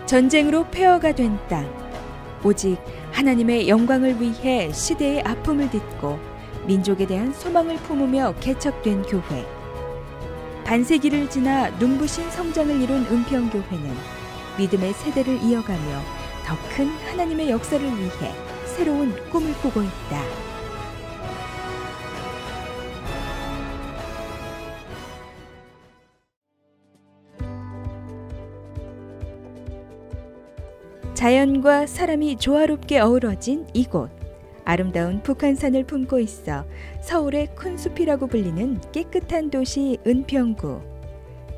전쟁으로 폐허가 된 땅, 오직 하나님의 영광을 위해 시대의 아픔을 딛고 민족에 대한 소망을 품으며 개척된 교회. 반세기를 지나 눈부신 성장을 이룬 은평교회는 믿음의 세대를 이어가며 더 큰 하나님의 역사를 위해 새로운 꿈을 꾸고 있다. 자연과 사람이 조화롭게 어우러진 이곳. 아름다운 북한산을 품고 있어 서울의 큰 숲이라고 불리는 깨끗한 도시 은평구.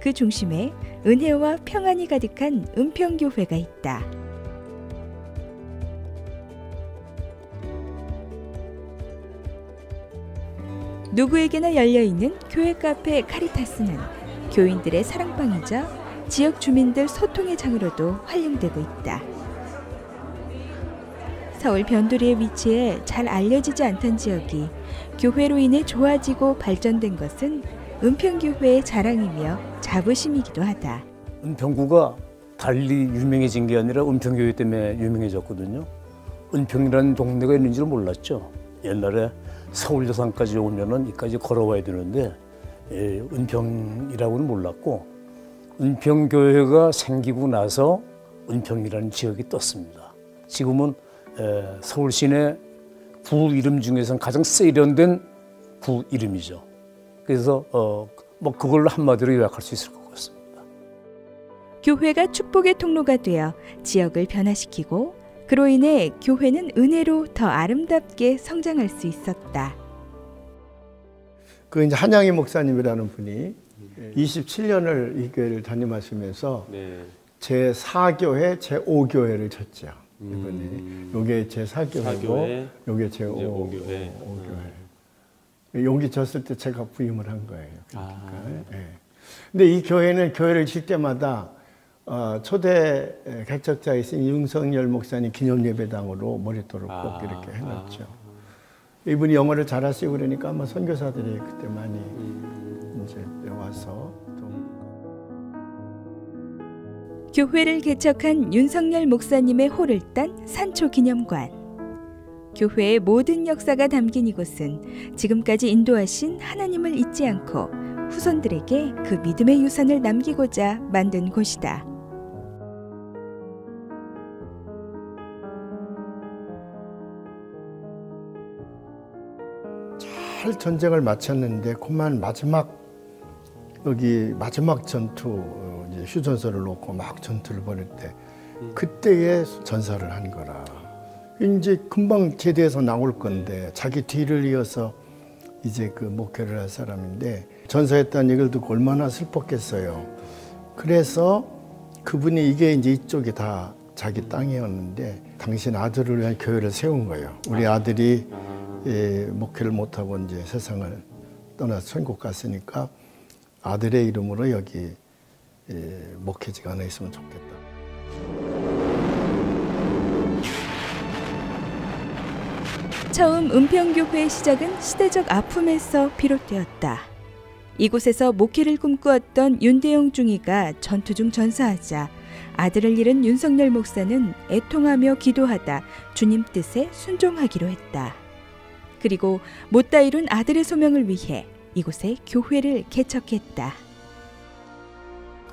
그 중심에 은혜와 평안이 가득한 은평교회가 있다. 누구에게나 열려있는 교회 카페 카리타스는 교인들의 사랑방이자 지역 주민들 소통의 장으로도 활용되고 있다. 서울 변두리에 위치해 잘 알려지지 않던 지역이 교회로 인해 좋아지고 발전된 것은 은평교회의 자랑이며 자부심이기도 하다. 은평구가 달리 유명해진 게 아니라 은평교회 때문에 유명해졌거든요. 은평이라는 동네가 있는지를 몰랐죠. 옛날에 서울여산까지 오면은 이까지 걸어와야 되는데 은평이라고는 몰랐고, 은평교회가 생기고 나서 은평이라는 지역이 떴습니다. 지금은 서울 시내 구 이름 중에서는 가장 세련된 구 이름이죠. 그래서 뭐 그걸로 한마디로 요약할 수 있을 것 같습니다. 교회가 축복의 통로가 되어 지역을 변화시키고 그로 인해 교회는 은혜로 더 아름답게 성장할 수 있었다. 그 이제 한양희 목사님이라는 분이 27년을 이 교회를 담임하시면서 제4교회, 제5교회를 쳤죠. 이분이. 요게 제4교회고 요게 제5교회. 여기 졌을 때 제가 부임을 한 거예요. 그러니까. 근데 이 교회는 교회를 칠 때마다 초대 개척자이신 윤석열 목사님 기념예배당으로 머릿돌을 꼭 이렇게 해놨죠. 이분이 영어를 잘하시고 그러니까 아마 선교사들이 그때 많이 이제 와서 교회를 개척한 윤석열 목사님의 호를 딴 산초기념관. 교회의 모든 역사가 담긴 이곳은 지금까지 인도하신 하나님을 잊지 않고 후손들에게 그 믿음의 유산을 남기고자 만든 곳이다. 잘 전쟁을 마쳤는데 그만 마지막 전투 이제 휴전선을 놓고 막 전투를 벌일 때 그때에 전사를 한 거라. 이제 금방 제대해서 나올 건데 자기 뒤를 이어서 이제 그 목회를 할 사람인데 전사했다는 얘기를 듣고 얼마나 슬펐겠어요. 그래서 그분이 이게 이제 이쪽이 다 자기 땅이었는데 당신 아들을 위한 교회를 세운 거예요. 우리 아들이 목회를 못하고 이제 세상을 떠나서 천국 갔으니까 아들의 이름으로 여기 목회지가 하나 있으면 좋겠다. 처음 은평교회의 시작은 시대적 아픔에서 비롯되었다. 이곳에서 목회를 꿈꾸었던 윤대용 중이가 전투 중 전사하자 아들을 잃은 윤석열 목사는 애통하며 기도하다 주님 뜻에 순종하기로 했다. 그리고 못다 이룬 아들의 소명을 위해 이곳에 교회를 개척했다.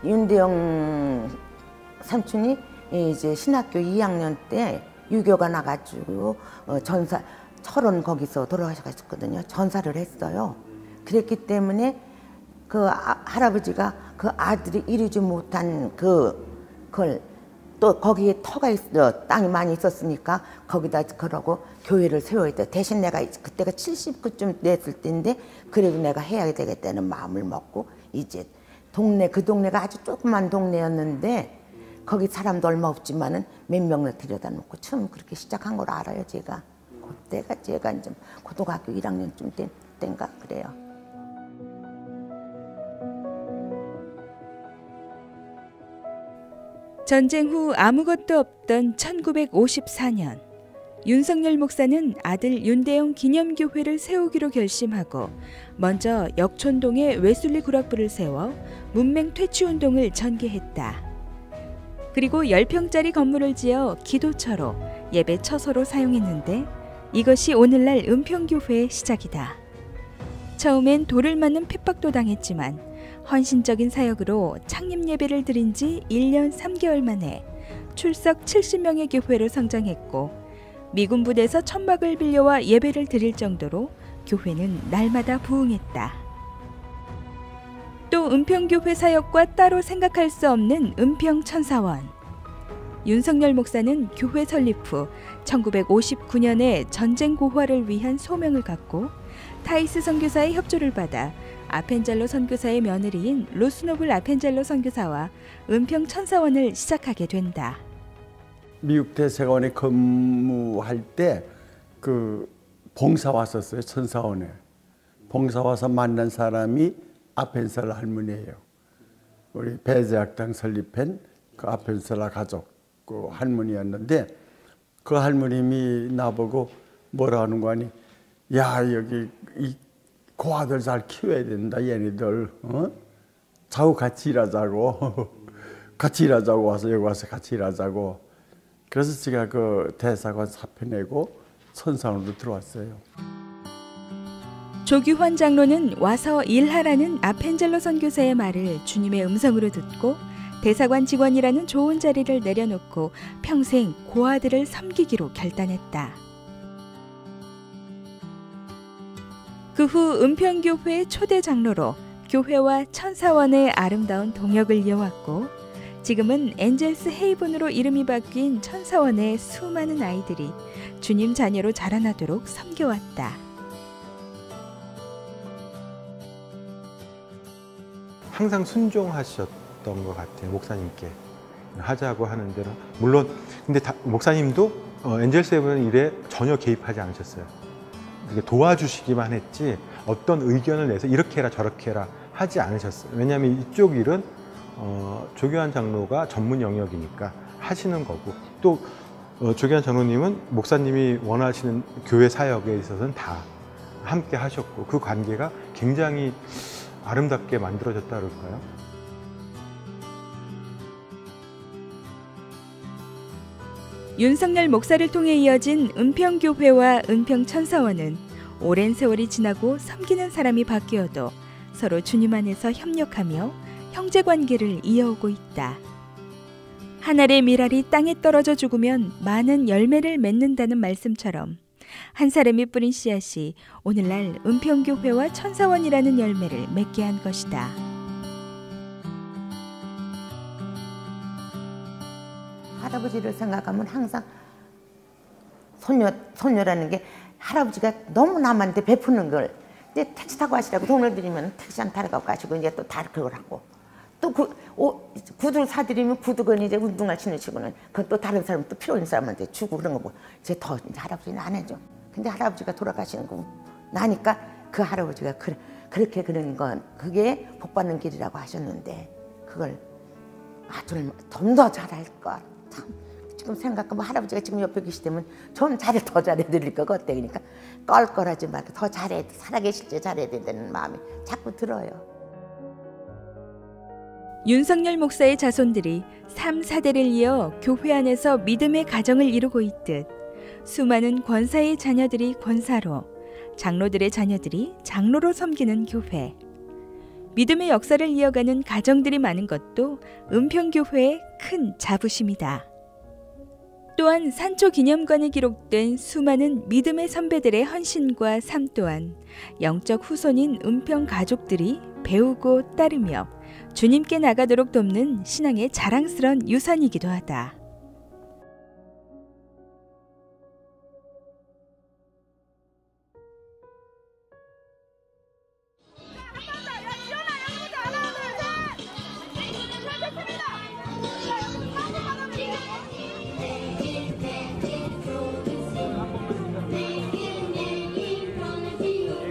윤대영 삼촌이 이제 신학교 2학년 때 유교가 나가지고 철원 거기서 돌아가셨거든요. 전사를 했어요. 그랬기 때문에 그 할아버지가 그 아들이 이루지 못한 그걸 또 거기에 땅이 많이 있었으니까 거기다 그러고 교회를 세워야 돼. 대신 내가 그때가 79쯤 됐을 때인데 그래도 내가 해야 되겠다는 마음을 먹고 이제 그 동네가 아주 조그만 동네였는데 거기 사람도 얼마 없지만은 몇 명을 들여다 놓고 처음 그렇게 시작한 걸 알아요, 제가. 그때가 제가 이제 고등학교 1학년쯤 때인가 그래요. 전쟁 후 아무것도 없던 1954년 윤석열 목사는 아들 윤대영 기념교회를 세우기로 결심하고 먼저 역촌동에 웨슬리 구락부를 세워 문맹 퇴치운동을 전개했다. 그리고 10평짜리 건물을 지어 기도처로 예배 처소로 사용했는데 이것이 오늘날 은평교회의 시작이다. 처음엔 돌을 맞는 핍박도 당했지만 헌신적인 사역으로 창립 예배를 드린 지 1년 3개월 만에 출석 70명의 교회로 성장했고 미군 부대에서 천막을 빌려와 예배를 드릴 정도로 교회는 날마다 부흥했다. 또 은평교회 사역과 따로 생각할 수 없는 은평천사원. 윤석열 목사는 교회 설립 후 1959년에 전쟁 고화를 위한 소명을 갖고 타이스 선교사의 협조를 받아 아펜젤로 선교사의 며느리인 로스노블 아펜젤로 선교사와 은평천사원을 시작하게 된다. 미국 대사관에 근무할 때 그 봉사 왔었어요. 천사원에. 봉사 와서 만난 사람이 아펜셀라 할머니예요. 우리 배제학당 설립한 그 아펜셀라 가족 그 할머니였는데 그 할머님이 나보고 뭐라 하는 거 아니? 야, 여기 이 고아들 잘 키워야 된다. 얘네들 자고 같이 일하자고 같이 일하자고 와서 여기 와서 같이 일하자고. 그래서 제가 그 대사관 사표 내고 천사원으로 들어왔어요. 조규환 장로는 와서 일하라는 아펜젤로 선교사의 말을 주님의 음성으로 듣고 대사관 직원이라는 좋은 자리를 내려놓고 평생 고아들을 섬기기로 결단했다. 그 후 은평교회 초대 장로로 교회와 천사원의 아름다운 동역을 이어왔고 지금은 엔젤스 헤이븐으로 이름이 바뀐 천사원의 수많은 아이들이 주님 자녀로 자라나도록 섬겨왔다. 항상 순종하셨던 것 같아요. 목사님께 하자고 하는 대로. 물론 근데 목사님도 엔젤스 헤이븐 일에 전혀 개입하지 않으셨어요. 도와주시기만 했지 어떤 의견을 내서 이렇게 해라 저렇게 해라 하지 않으셨어요. 왜냐하면 이쪽 일은 조규환 장로가 전문 영역이니까 하시는 거고 또 조규환 장로님은 목사님이 원하시는 교회 사역에 있어서는 다 함께 하셨고 그 관계가 굉장히 아름답게 만들어졌다 그럴까요? 윤석열 목사를 통해 이어진 은평교회와 은평천사원은 오랜 세월이 지나고 섬기는 사람이 바뀌어도 서로 주님 안에서 협력하며 형제관계를 이어오고 있다. 한 알의 밀알이 땅에 떨어져 죽으면 많은 열매를 맺는다는 말씀처럼 한 사람이 뿌린 씨앗이 오늘날 은평교회와 천사원이라는 열매를 맺게 한 것이다. 할아버지를 생각하면 항상 손녀라는 게 할아버지가 너무 남한테 베푸는 걸 이제 택시 타고 가시라고 돈을 드리면 택시 안 타러 가시고 이제 또 다 그걸 하고 또 구두를 사드리면 구두건 이제 운동화 신으시고는 그것도 다른 사람 또 필요 있는 사람한테 주고 그런 거 보고 이제 더 이제 할아버지는 안 해줘. 근데 할아버지가 돌아가시는 거 나니까 그 할아버지가 그렇게 그런 건 그게 복 받는 길이라고 하셨는데 그걸 좀 더 잘할 것. 참 지금 생각하면 할아버지가 지금 옆에 계시다면 좀 더 잘해드릴 것 같아. 그러니까 껄껄하지 말고 더 살아계실 때 잘해야 된다는 마음이 자꾸 들어요. 윤석열 목사의 자손들이 3, 4대를 이어 교회 안에서 믿음의 가정을 이루고 있듯 수많은 권사의 자녀들이 권사로, 장로들의 자녀들이 장로로 섬기는 교회. 믿음의 역사를 이어가는 가정들이 많은 것도 은평교회의 큰 자부심이다. 또한 산초기념관에 기록된 수많은 믿음의 선배들의 헌신과 삶 또한 영적 후손인 은평 가족들이 배우고 따르며 주님께 나가도록 돕는 신앙의 자랑스러운 유산이기도 하다.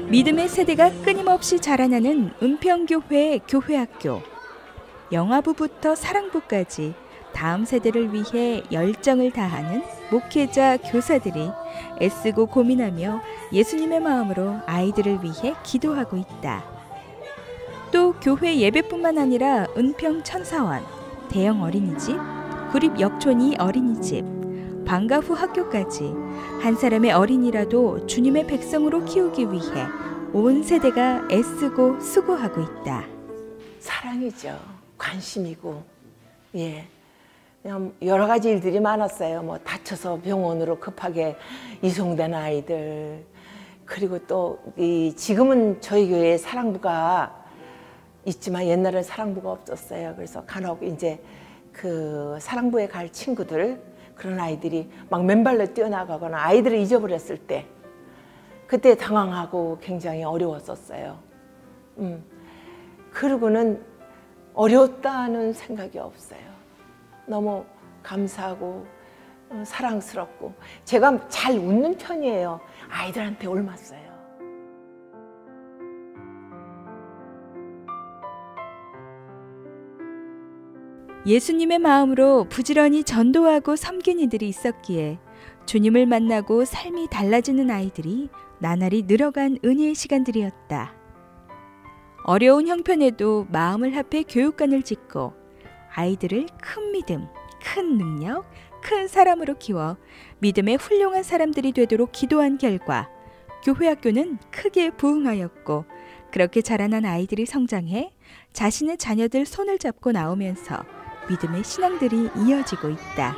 믿음의 세대가 끊임없이 자라나는 은평교회의 교회학교. 영아부부터 사랑부까지 다음 세대를 위해 열정을 다하는 목회자, 교사들이 애쓰고 고민하며 예수님의 마음으로 아이들을 위해 기도하고 있다. 또 교회 예배뿐만 아니라 은평 천사원, 대형 어린이집, 구립역촌이 어린이집, 방과 후 학교까지 한 사람의 어린이라도 주님의 백성으로 키우기 위해 온 세대가 애쓰고 수고하고 있다. 사랑이죠. 관심이고, 예. 그냥 여러 가지 일들이 많았어요. 뭐 다쳐서 병원으로 급하게 이송된 아이들, 그리고 또 지금은 저희 교회에 사랑부가 있지만 옛날에 사랑부가 없었어요. 그래서 간혹 이제 그 사랑부에 갈 친구들, 그런 아이들이 막 맨발로 뛰어나가거나 아이들을 잊어버렸을 때, 그때 당황하고 굉장히 어려웠었어요. 그러고는 어려웠다는 생각이 없어요. 너무 감사하고 사랑스럽고, 제가 잘 웃는 편이에요. 아이들한테 옮았어요. 예수님의 마음으로 부지런히 전도하고 섬긴 이들이 있었기에 주님을 만나고 삶이 달라지는 아이들이 나날이 늘어간 은혜의 시간들이었다. 어려운 형편에도 마음을 합해 교육관을 짓고 아이들을 큰 믿음, 큰 능력, 큰 사람으로 키워 믿음의 훌륭한 사람들이 되도록 기도한 결과 교회 학교는 크게 부흥하였고, 그렇게 자라난 아이들이 성장해 자신의 자녀들 손을 잡고 나오면서 믿음의 신앙들이 이어지고 있다.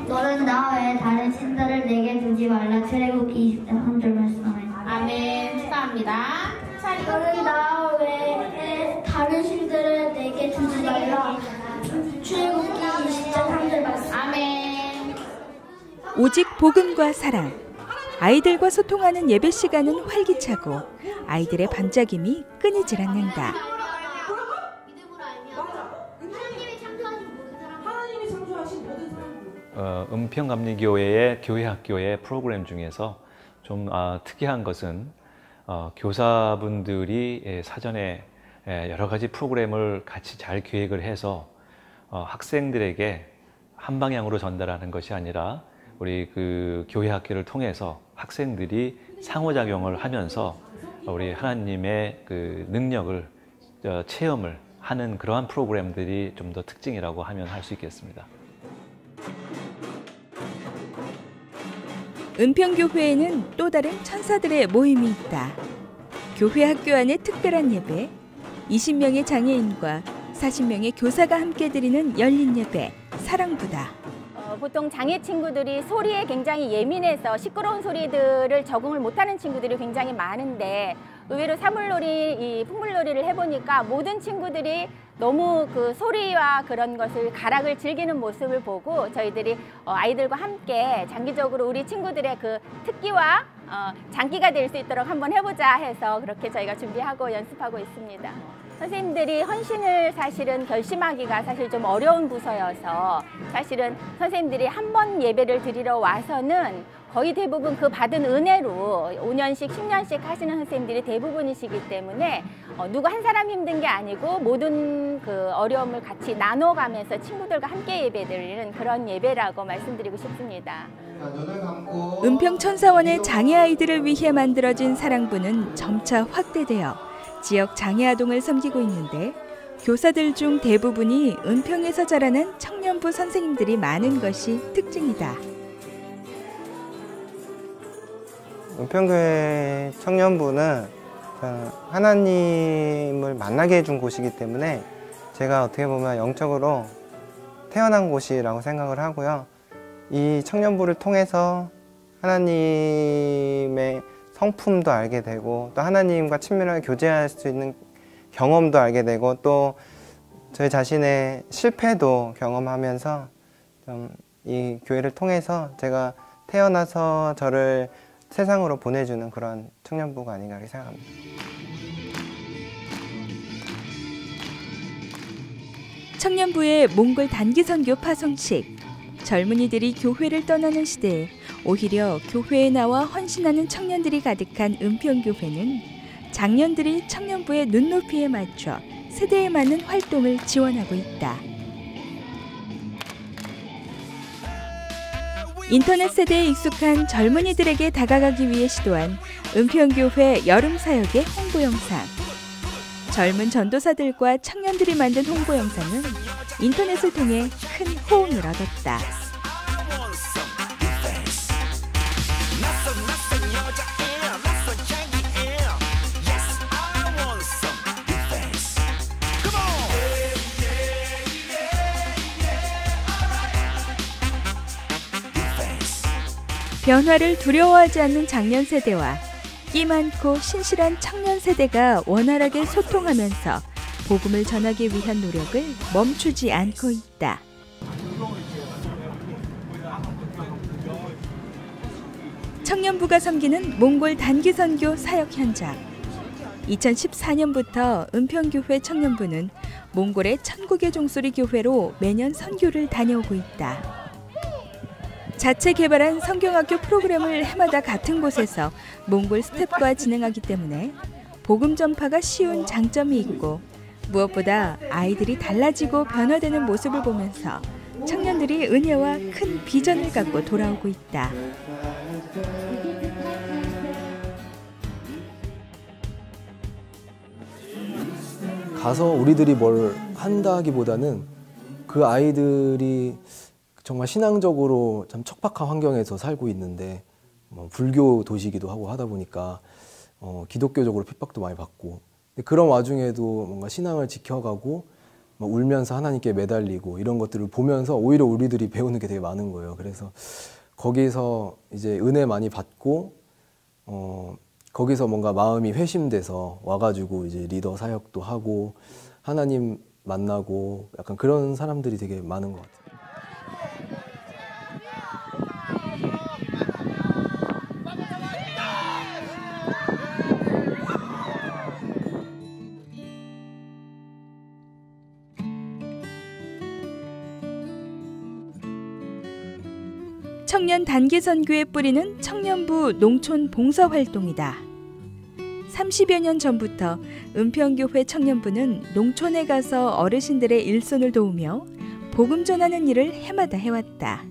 너는 나 외에 다른 신들을 내게 두지 말라. 출애굽기 23절 말씀. 아멘. 축하합니다. 너는 나 외에 다른 신들을 내게 두지 말라. 출애굽기 20절 3절 말씀. 아멘. 오직 복음과 사랑, 아이들과 소통하는 예배 시간은 활기차고 아이들의 반짝임이 끊이질 않는다. 은평감리교회의 교회학교의 프로그램 중에서 좀 특이한 것은 교사분들이 사전에 여러 가지 프로그램을 같이 잘 기획을 해서 학생들에게 한 방향으로 전달하는 것이 아니라 우리 그 교회학교를 통해서 학생들이 상호작용을 하면서 우리 하나님의 그 능력을 체험을 하는 그러한 프로그램들이 좀 더 특징이라고 하면 할 수 있겠습니다. 은평교회에는 또 다른 천사들의 모임이 있다. 교회 학교 안에 특별한 예배, 20명의 장애인과 40명의 교사가 함께 드리는 열린 예배, 사랑부다. 보통 장애 친구들이 소리에 굉장히 예민해서 시끄러운 소리들을 적응을 못하는 친구들이 굉장히 많은데, 의외로 사물놀이, 이 풍물놀이를 해보니까 모든 친구들이 너무 그 소리와 그런 것을 가락을 즐기는 모습을 보고 저희들이 아이들과 함께 장기적으로 우리 친구들의 그 특기와 장기가 될 수 있도록 한번 해보자 해서 그렇게 저희가 준비하고 연습하고 있습니다. 선생님들이 헌신을 사실은 결심하기가 사실 좀 어려운 부서여서, 사실은 선생님들이 한 번 예배를 드리러 와서는 거의 대부분 그 받은 은혜로 5년씩 10년씩 하시는 선생님들이 대부분이시기 때문에 누구 한 사람 힘든 게 아니고 모든 그 어려움을 같이 나눠가면서 친구들과 함께 예배드리는 그런 예배라고 말씀드리고 싶습니다. 은평천사원의 장애 아이들을 위해 만들어진 사랑부는 점차 확대되어 지역 장애 아동을 섬기고 있는데, 교사들 중 대부분이 은평에서 자라난 청년부 선생님들이 많은 것이 특징이다. 은평교회 청년부는 하나님을 만나게 해준 곳이기 때문에 제가 어떻게 보면 영적으로 태어난 곳이라고 생각을 하고요. 이 청년부를 통해서 하나님의 성품도 알게 되고, 또 하나님과 친밀하게 교제할 수 있는 경험도 알게 되고, 또 저희 자신의 실패도 경험하면서 좀 이 교회를 통해서 제가 태어나서 저를 세상으로 보내주는 그런 청년부가 아닌가 이렇게 생각합니다. 청년부의 몽골 단기 선교 파송식. 젊은이들이 교회를 떠나는 시대에 오히려 교회에 나와 헌신하는 청년들이 가득한 은평교회는 장년들이 청년부의 눈높이에 맞춰 세대에 맞는 활동을 지원하고 있다. 인터넷 세대에 익숙한 젊은이들에게 다가가기 위해 시도한 은평교회 여름사역의 홍보 영상. 젊은 전도사들과 청년들이 만든 홍보 영상은 인터넷을 통해 큰 호응을 얻었다. 변화를 두려워하지 않는 장년 세대와 끼 많고 신실한 청년 세대가 원활하게 소통하면서 복음을 전하기 위한 노력을 멈추지 않고 있다. 청년부가 섬기는 몽골 단기선교 사역 현장. 2014년부터 은평교회 청년부는 몽골의 천국의 종소리 교회로 매년 선교를 다녀오고 있다. 자체 개발한 성경학교 프로그램을 해마다 같은 곳에서 몽골 스텝과 진행하기 때문에 복음 전파가 쉬운 장점이 있고, 무엇보다 아이들이 달라지고 변화되는 모습을 보면서 청년들이 은혜와 큰 비전을 갖고 돌아오고 있다. 가서 우리들이 뭘 한다기보다는 그 아이들이 정말 신앙적으로 참 척박한 환경에서 살고 있는데 불교 도시이기도 하고 하다 보니까 기독교적으로 핍박도 많이 받고, 그런 와중에도 뭔가 신앙을 지켜가고 울면서 하나님께 매달리고 이런 것들을 보면서 오히려 우리들이 배우는 게 되게 많은 거예요. 그래서 거기서 이제 은혜 많이 받고 거기서 뭔가 마음이 회심돼서 와가지고 이제 리더 사역도 하고 하나님 만나고 약간 그런 사람들이 되게 많은 것 같아요. 청년 단기 선교의 뿌리는 청년부 농촌 봉사 활동이다. 30여 년 전부터 은평교회 청년부는 농촌에 가서 어르신들의 일손을 도우며 복음 전하는 일을 해마다 해왔다.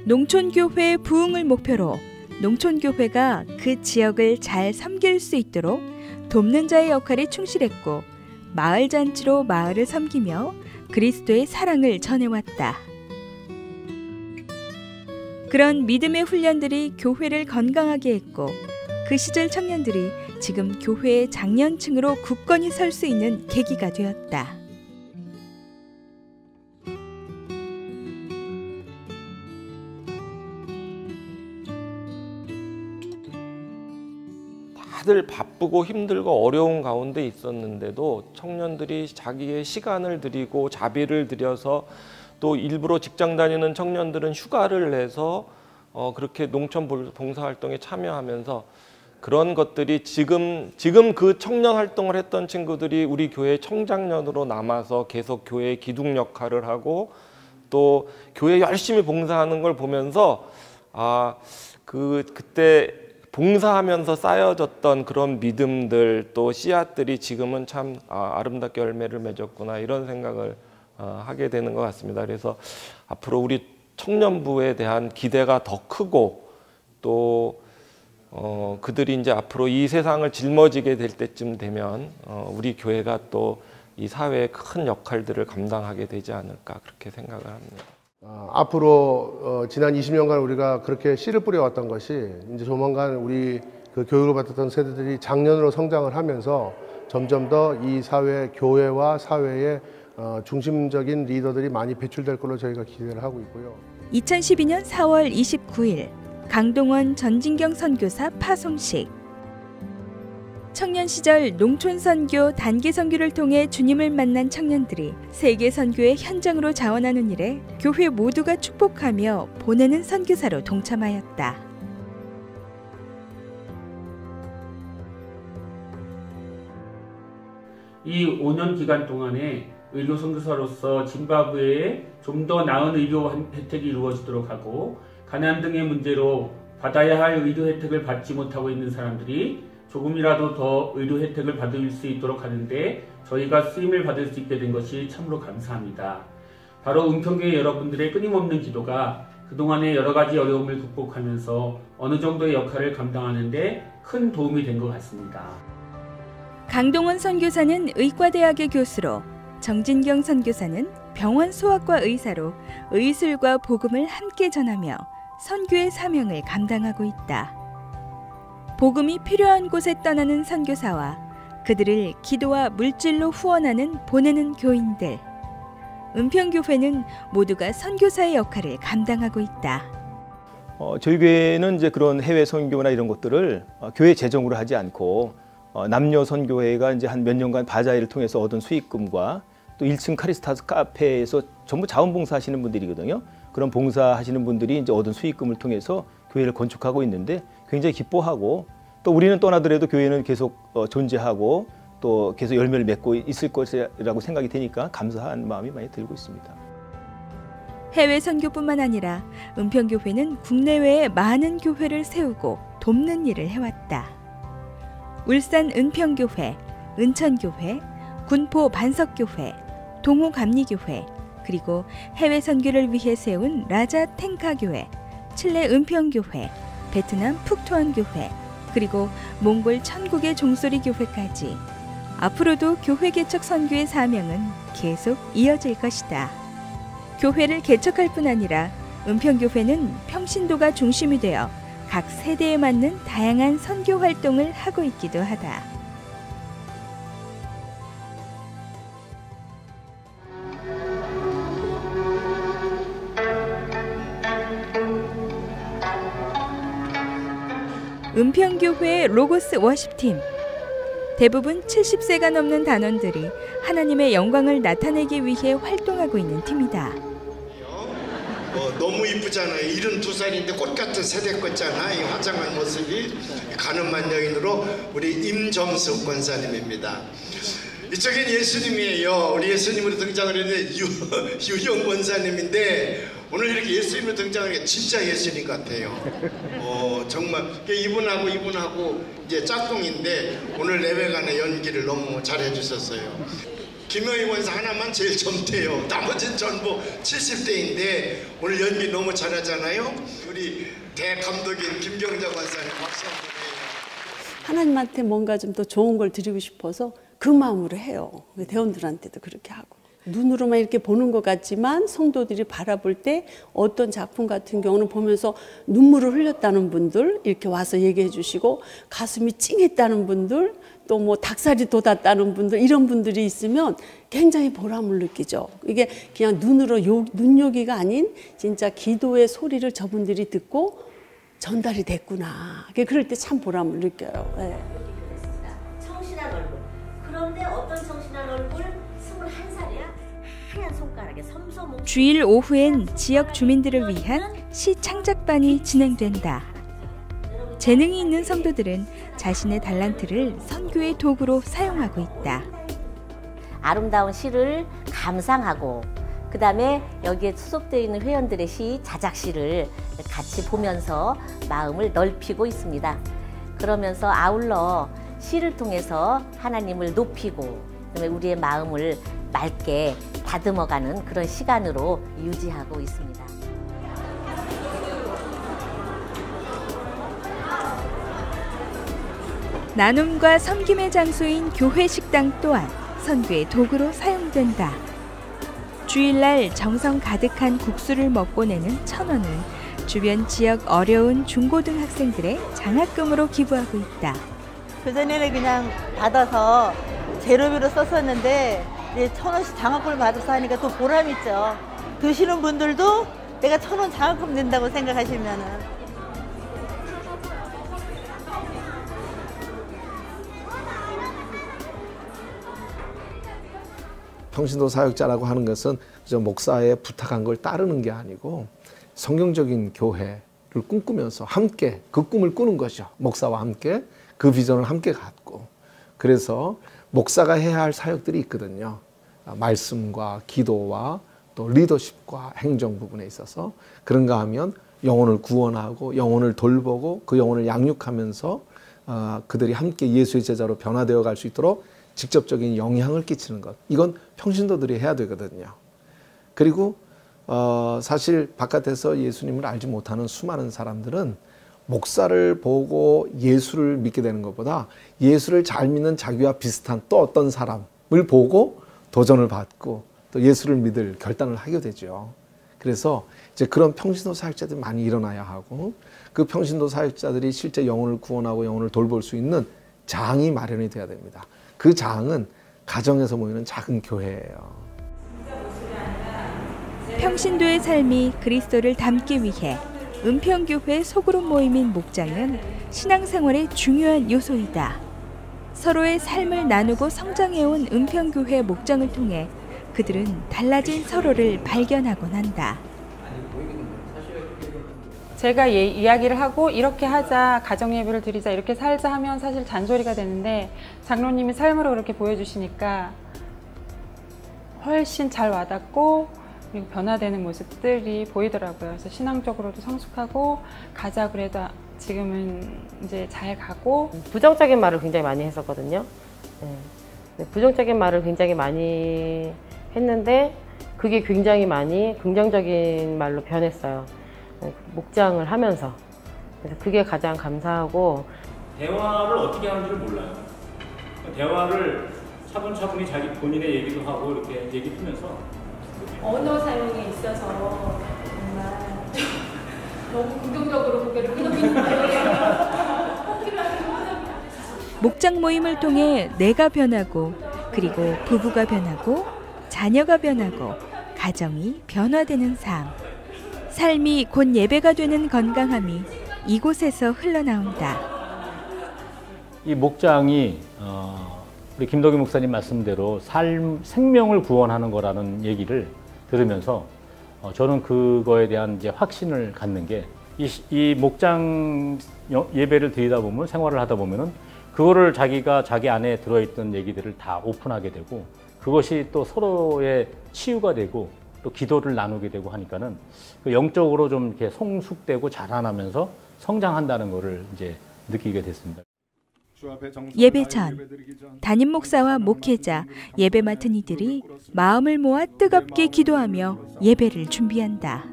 농촌교회의 부흥을 목표로 농촌교회가 그 지역을 잘 섬길 수 있도록 돕는 자의 역할에 충실했고, 마을 잔치로 마을을 섬기며 그리스도의 사랑을 전해왔다. 그런 믿음의 훈련들이 교회를 건강하게 했고, 그 시절 청년들이 지금 교회의 장년층으로 굳건히 설 수 있는 계기가 되었다. 다들 바쁘고 힘들고 어려운 가운데 있었는데도 청년들이 자기의 시간을 들이고 자비를 들여서, 또 일부러 직장 다니는 청년들은 휴가를 내서 그렇게 농촌 봉사활동에 참여하면서, 그런 것들이 지금 그 청년 활동을 했던 친구들이 우리 교회 청장년으로 남아서 계속 교회의 기둥 역할을 하고 또 교회 열심히 봉사하는 걸 보면서 그때 봉사하면서 쌓여졌던 그런 믿음들, 또 씨앗들이 지금은 참 아름답게 열매를 맺었구나, 이런 생각을 하게 되는 것 같습니다. 그래서 앞으로 우리 청년부에 대한 기대가 더 크고, 또 그들이 이제 앞으로 이 세상을 짊어지게 될 때쯤 되면 우리 교회가 또 이 사회의 큰 역할들을 감당하게 되지 않을까, 그렇게 생각을 합니다. 앞으로 지난 20년간 우리가 그렇게 씨를 뿌려왔던 것이 이제 조만간 우리 그 교육을 받았던 세대들이 장년으로 성장을 하면서 점점 더 이 사회, 교회와 사회의 중심적인 리더들이 많이 배출될 걸로 저희가 기대를 하고 있고요. 2012년 4월 29일 강동원 전진경 선교사 파송식. 청년 시절 농촌 선교, 단기 선교를 통해 주님을 만난 청년들이 세계 선교의 현장으로 자원하는 일에 교회 모두가 축복하며 보내는 선교사로 동참하였다. 이 5년 기간 동안에 의료 선교사로서 짐바브웨에 좀 더 나은 의료 혜택이 이루어지도록 하고, 가난 등의 문제로 받아야 할 의료 혜택을 받지 못하고 있는 사람들이 조금이라도 더 의료 혜택을 받을 수 있도록 하는데 저희가 쓰임을 받을 수 있게 된 것이 참으로 감사합니다. 바로 은평교회 여러분들의 끊임없는 기도가 그동안의 여러 가지 어려움을 극복하면서 어느 정도의 역할을 감당하는 데 큰 도움이 된 것 같습니다. 강동원 선교사는 의과대학의 교수로 정진경 선교사는 병원 소아과 의사로 의술과 복음을 함께 전하며 선교의 사명을 감당하고 있다. 복음이 필요한 곳에 떠나는 선교사와 그들을 기도와 물질로 후원하는 보내는 교인들. 은평교회는 모두가 선교사의 역할을 감당하고 있다. 저희 교회는 이제 그런 해외 선교나 이런 것들을 교회 재정으로 하지 않고 남녀 선교회가 이제 한 몇 년간 바자회를 통해서 얻은 수익금과 또 1층 카리스타스 카페에서 전부 자원봉사 하시는 분들이거든요. 그런 봉사하시는 분들이 이제 얻은 수익금을 통해서 교회를 건축하고 있는데 굉장히 기뻐하고, 또 우리는 떠나더라도 교회는 계속 존재하고 또 계속 열매를 맺고 있을 것이라고 생각이 되니까 감사한 마음이 많이 들고 있습니다. 해외 선교뿐만 아니라 은평교회는 국내외에 많은 교회를 세우고 돕는 일을 해왔다. 울산 은평교회, 은천교회, 군포 반석교회, 동호감리교회, 그리고 해외 선교를 위해 세운 라자 탱카교회, 칠레 은평교회, 베트남 푹토안교회, 그리고 몽골 천국의 종소리교회까지 앞으로도 교회 개척 선교의 사명은 계속 이어질 것이다. 교회를 개척할 뿐 아니라 은평교회는 평신도가 중심이 되어 각 세대에 맞는 다양한 선교 활동을 하고 있기도 하다. 은평교회의 로고스 워십팀. 대부분 70세가 넘는 단원들이 하나님의 영광을 나타내기 위해 활동하고 있는 팀이다. 너무 이쁘잖아요. 72살인데 꽃같은 세대 꽂잖아. 이 화장한 모습이. 가늠한 여인으로 우리 임정숙 권사님입니다. 이쪽엔 예수님이에요. 우리 예수님으로 등장을 했는데 유영 권사님인데 오늘 이렇게 예수님으로 등장하니까 진짜 예수님 같아요. 정말 이분하고 이제 짝꿍인데 오늘 예배관의 연기를 너무 잘해 주셨어요. 김영희 권사 하나만 제일 젊대요. 나머지는 전부 70대인데 오늘 연기 너무 잘하잖아요. 우리 대감독인 김경자 권사님 박수 한번 해요. 하나님한테 뭔가 좀 더 좋은 걸 드리고 싶어서 그 마음으로 해요. 대원들한테도 그렇게 하고. 눈으로만 이렇게 보는 것 같지만 성도들이 바라볼 때 어떤 작품 같은 경우는 보면서 눈물을 흘렸다는 분들 이렇게 와서 얘기해 주시고, 가슴이 찡했다는 분들, 또 뭐 닭살이 돋았다는 분들, 이런 분들이 있으면 굉장히 보람을 느끼죠. 이게 그냥 눈요기가 아닌 진짜 기도의 소리를 저분들이 듣고 전달이 됐구나. 그럴 때 참 보람을 느껴요. 네. 성실한 얼굴. 그런데 어떤 성실한 얼굴? 21살이야? 하얀 손가락에 섬섬. 주일 오후엔 지역 주민들을 위한 시 창작반이 진행된다. 재능이 있는 성도들은 자신의 달란트를 선교의 도구로 사용하고 있다. 아름다운 시를 감상하고, 그 다음에 여기에 소속되어 있는 회원들의 시, 자작시를 같이 보면서 마음을 넓히고 있습니다. 그러면서 아울러 시를 통해서 하나님을 높이고, 그다음에 우리의 마음을 맑게 다듬어가는 그런 시간으로 유지하고 있습니다. 나눔과 섬김의 장소인 교회 식당 또한 선교의 도구로 사용된다. 주일날 정성 가득한 국수를 먹고 내는 1,000원을 주변 지역 어려운 중고등학생들의 장학금으로 기부하고 있다. 그전에는 그냥 받아서 재료비로 썼었는데 이제 1,000원씩 장학금을 받아서 하니까 또 보람 있죠. 드시는 분들도 내가 1,000원 장학금 낸다고 생각하시면은. 평신도 사역자라고 하는 것은 저 목사의 부탁한 걸 따르는 게 아니고 성경적인 교회를 꿈꾸면서 함께 그 꿈을 꾸는 거죠. 목사와 함께 그 비전을 함께 갖고. 그래서 목사가 해야 할 사역들이 있거든요. 말씀과 기도와 또 리더십과 행정 부분에 있어서 그런가 하면 영혼을 구원하고 영혼을 돌보고 그 영혼을 양육하면서 그들이 함께 예수의 제자로 변화되어 갈 수 있도록 직접적인 영향을 끼치는 것. 이건 평신도들이 해야 되거든요. 그리고 사실 바깥에서 예수님을 알지 못하는 수많은 사람들은 목사를 보고 예수를 믿게 되는 것보다 예수를 잘 믿는 자기와 비슷한 또 어떤 사람을 보고 도전을 받고 또 예수를 믿을 결단을 하게 되죠. 그래서 이제 그런 평신도 사역자들이 많이 일어나야 하고 그 평신도 사역자들이 실제 영혼을 구원하고 영혼을 돌볼 수 있는 장이 마련이 돼야 됩니다. 그 장은 가정에서 모이는 작은 교회예요. 평신도의 삶이 그리스도를 담기 위해 은평교회 소그룹 모임인 목장은 신앙생활의 중요한 요소이다. 서로의 삶을 나누고 성장해온 은평교회 목장을 통해 그들은 달라진 서로를 발견하곤 한다. 제가 이야기를 하고 이렇게 하자, 가정예배를 드리자, 이렇게 살자 하면 사실 잔소리가 되는데 장로님이 삶으로 그렇게 보여주시니까 훨씬 잘 와닿고 그리고 변화되는 모습들이 보이더라고요. 그래서 신앙적으로도 성숙하고 가자 그래도 지금은 이제 잘 가고. 부정적인 말을 굉장히 많이 했었거든요. 네. 부정적인 말을 굉장히 많이 했는데 그게 굉장히 많이 긍정적인 말로 변했어요. 목장을 하면서. 그래서 그게 가장 감사하고. 대화를 어떻게 하는지를 몰라요. 대화를 차분차분히 자기 본인의 얘기도 하고 이렇게 얘기하면서 언어 사용에 있어서 정말 너무 긍정적으로 고개를 끄덕이는 거예요. 목장 모임을 통해 내가 변하고 그리고 부부가 변하고 자녀가 변하고 가정이 변화되는 삶. 삶이 곧 예배가 되는 건강함이 이곳에서 흘러나온다. 이 목장이 우리 김덕희 목사님 말씀대로 생명을 구원하는 거라는 얘기를 들으면서 저는 그거에 대한 이제 확신을 갖는 게 이 목장 예배를 드리다 보면 생활을 하다 보면은 그거를 자기가 자기 안에 들어있던 얘기들을 다 오픈하게 되고 그것이 또 서로의 치유가 되고 또 기도를 나누게 되고 하니까는 그 영적으로 좀 이렇게 성숙되고 자라나면서 성장한다는 거를 이제 느끼게 됐습니다. 예배 전 담임 목사와 목회자, 예배 맡은 이들이 마음을 모아 뜨겁게 기도하며 예배를 준비한다.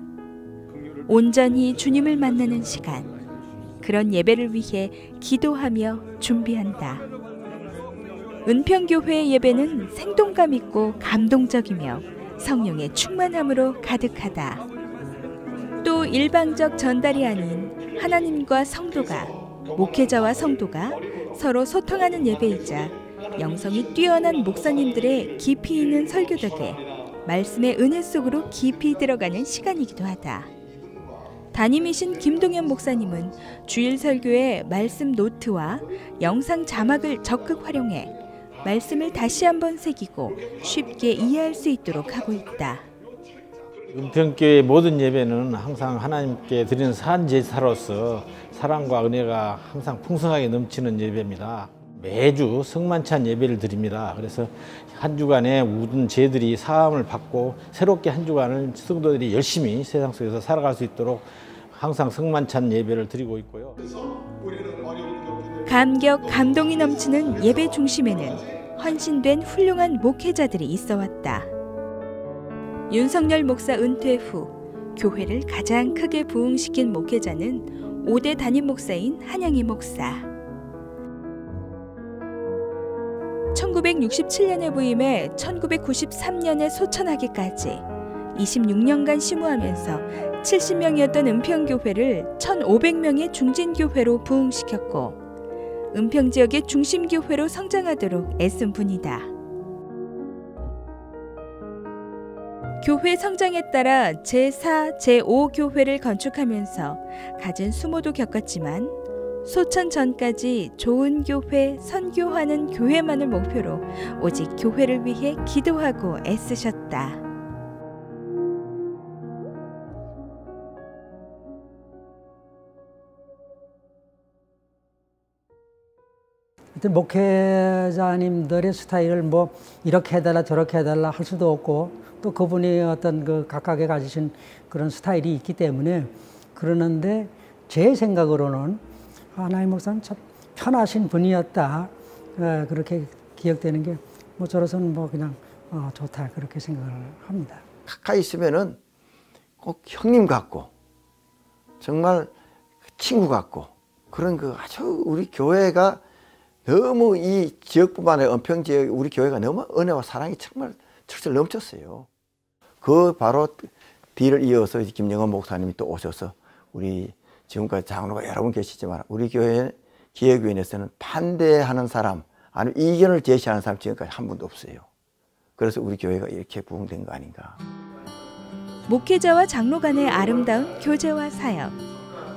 온전히 주님을 만나는 시간, 그런 예배를 위해 기도하며 준비한다. 은평교회의 예배는 생동감 있고 감동적이며 성령의 충만함으로 가득하다. 또 일방적 전달이 아닌 하나님과 성도가, 목회자와 성도가 서로 소통하는 예배이자 영성이 뛰어난 목사님들의 깊이 있는 설교 덕에 말씀의 은혜 속으로 깊이 들어가는 시간이기도 하다. 담임이신 김동현 목사님은 주일 설교에 말씀 노트와 영상 자막을 적극 활용해 말씀을 다시 한번 새기고 쉽게 이해할 수 있도록 하고 있다. 은평교회 모든 예배는 항상 하나님께 드리는 산제사로서 사랑과 은혜가 항상 풍성하게 넘치는 예배입니다. 매주 성만찬 예배를 드립니다. 그래서 한 주간의 모든 죄들이 사함을 받고 새롭게 한 주간을 성도들이 열심히 세상 속에서 살아갈 수 있도록 항상 성만찬 예배를 드리고 있고요. 감격, 감동이 넘치는 예배 중심에는 헌신된 훌륭한 목회자들이 있어 왔다. 윤석열 목사 은퇴 후 교회를 가장 크게 부흥시킨 목회자는 5대 담임 목사인 한양희 목사. 1967년에 부임해 1993년에 소천하기까지 26년간 심우하면서 70명이었던 은평교회를 1,500명의 중진교회로 부흥시켰고 은평지역의 중심교회로 성장하도록 애쓴 분이다. 교회 성장에 따라 제4, 제5교회를 건축하면서 갖은 수모도 겪었지만 소천 전까지 좋은 교회, 선교하는 교회만을 목표로 오직 교회를 위해 기도하고 애쓰셨다. 목회자님들의 스타일을 뭐 이렇게 해달라 저렇게 해달라 할 수도 없고 또 그분이 어떤 그 각각의 가지신 그런 스타일이 있기 때문에 그러는데 제 생각으로는 하나님 목사는 참 편하신 분이었다 그렇게 기억되는 게 뭐 저로서는 뭐 그냥 좋다 그렇게 생각을 합니다. 가까이 있으면은 꼭 형님 같고 정말 친구 같고 그런 그 아주 우리 교회가 너무 이 지역뿐만 아니라 은평 지역 우리 교회가 너무 은혜와 사랑이 정말 철철 넘쳤어요. 그 바로 뒤를 이어서 김영원 목사님이 또 오셔서 우리 지금까지 장로가 여러 분 계시지만 우리 교회 기획위원회에서는 반대하는 사람 아니면 이견을 제시하는 사람 지금까지 한 분도 없어요. 그래서 우리 교회가 이렇게 부흥된 거 아닌가. 목회자와 장로 간의 아름다운 교제와 사역,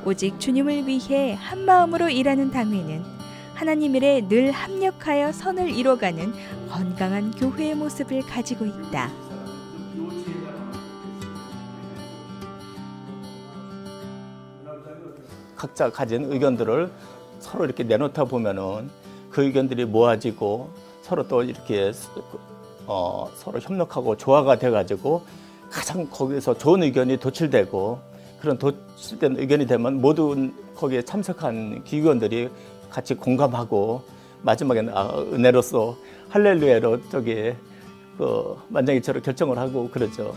오직 주님을 위해 한 마음으로 일하는 당회는 하나님 일에 늘 합력하여 선을 이뤄가는 건강한 교회의 모습을 가지고 있다. 각자 가진 의견들을 서로 이렇게 내놓다 보면은 그 의견들이 모아지고 서로 또 이렇게 서로 협력하고 조화가 돼가지고 가장 거기서 좋은 의견이 도출되고 그런 도출된 의견이 되면 모든 거기에 참석한 기관들이 같이 공감하고 마지막에는 은혜로서 할렐루야로 만장일치로 결정을 하고 그러죠.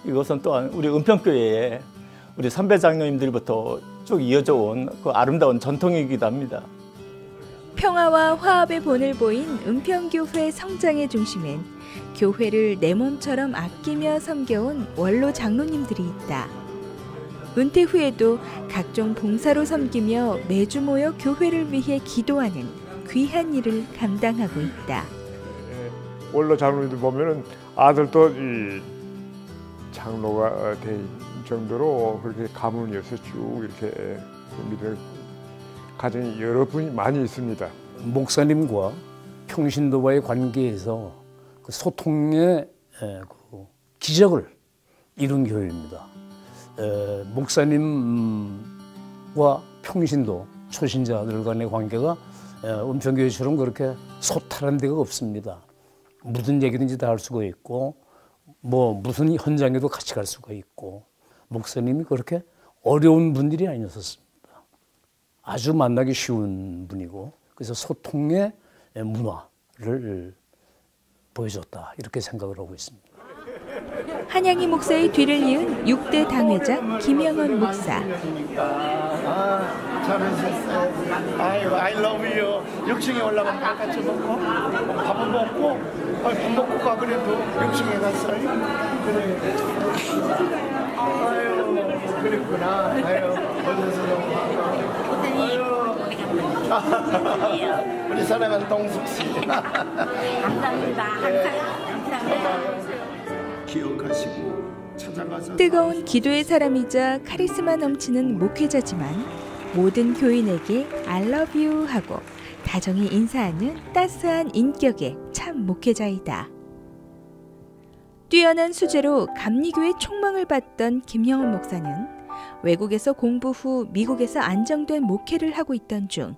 이것은 또한 우리 은평교회에 우리 선배 장로님들부터 쭉 이어져 온 그 아름다운 전통이기도 합니다. 평화와 화합의 본을 보인 은평교회 성장의 중심엔 교회를 내 몸처럼 아끼며 섬겨온 원로 장로님들이 있다. 은퇴 후에도 각종 봉사로 섬기며 매주 모여 교회를 위해 기도하는 귀한 일을 감당하고 있다. 원로 장로님들 보면은 아들도 이 장로가 될 정도로 그렇게 가문이어서 쭉 이렇게 믿음을 가진 여러 분이 많이 있습니다. 목사님과 평신도와의 관계에서 그 소통의 그 기적을 이룬 교회입니다. 목사님과 평신도 초신자들 간의 관계가 은평교회처럼 그렇게 소탈한 데가 없습니다. 무슨 얘기든지 다 할 수가 있고 무슨 현장에도 같이 갈 수가 있고 목사님이 그렇게 어려운 분들이 아니었습니다. 아주 만나기 쉬운 분이고 그래서 소통의 문화를 보여줬다 이렇게 생각을 하고 있습니다. 한양희 목사의 뒤를 이은 6대 당회장 김영원 목사. 잘하셨어요. 아유, I love you. 6층에 올라가면 같이 먹고 밥은 먹고 밥 먹고 가 그래도 6층에 갔어요. 그래. 아유, 그랬구나. 아유, 어디서 우리 사랑하는 동숙 씨. 감사합니다. 감사합니다. 기억하시고 찾아가서 뜨거운 기도의 사람이자 카리스마 넘치는 목회자지만 모든 교인에게 I love you 하고 다정히 인사하는 따스한 인격의 참 목회자이다. 뛰어난 수재로 감리교의 총망을 받던 김영원 목사는 외국에서 공부 후 미국에서 안정된 목회를 하고 있던 중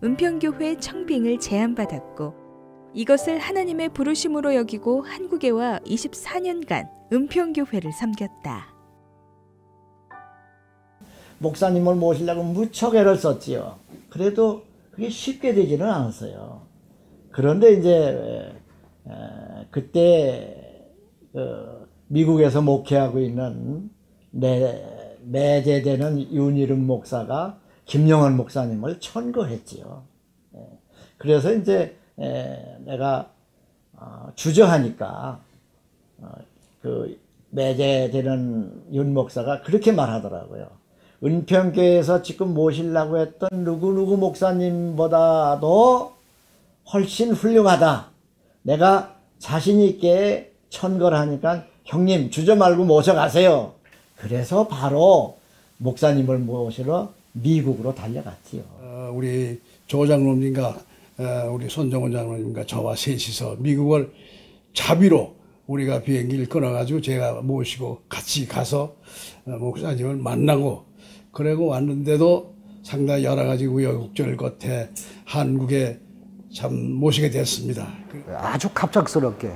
은평교회 청빙을 제안받았고 이것을 하나님의 부르심으로 여기고 한국에 와 24년간 은평교회를 섬겼다. 목사님을 모시려고 무척 애를 썼지요. 그래도 그게 쉽게 되지는 않았어요. 그런데 이제 그때 미국에서 목회하고 있는 매제되는 윤일은 목사가 김영원 목사님을 천거했지요. 그래서 이제 내가 주저하니까 그 매제되는 윤 목사가 그렇게 말하더라고요. 은평교회에서 지금 모시려고 했던 누구누구 목사님보다도 훨씬 훌륭하다. 내가 자신 있게 천거를 하니까 형님 주저 말고 모셔가세요. 그래서 바로 목사님을 모시러 미국으로 달려갔지요. 우리 조 장로님과 우리 손정원 장로님과 저와 셋이서 미국을 자비로 우리가 비행기를 끊어가지고 제가 모시고 같이 가서 목사님을 만나고 그러고 왔는데도 상당히 여러 가지 우여곡절 끝에 한국에 참 모시게 됐습니다. 아주 갑작스럽게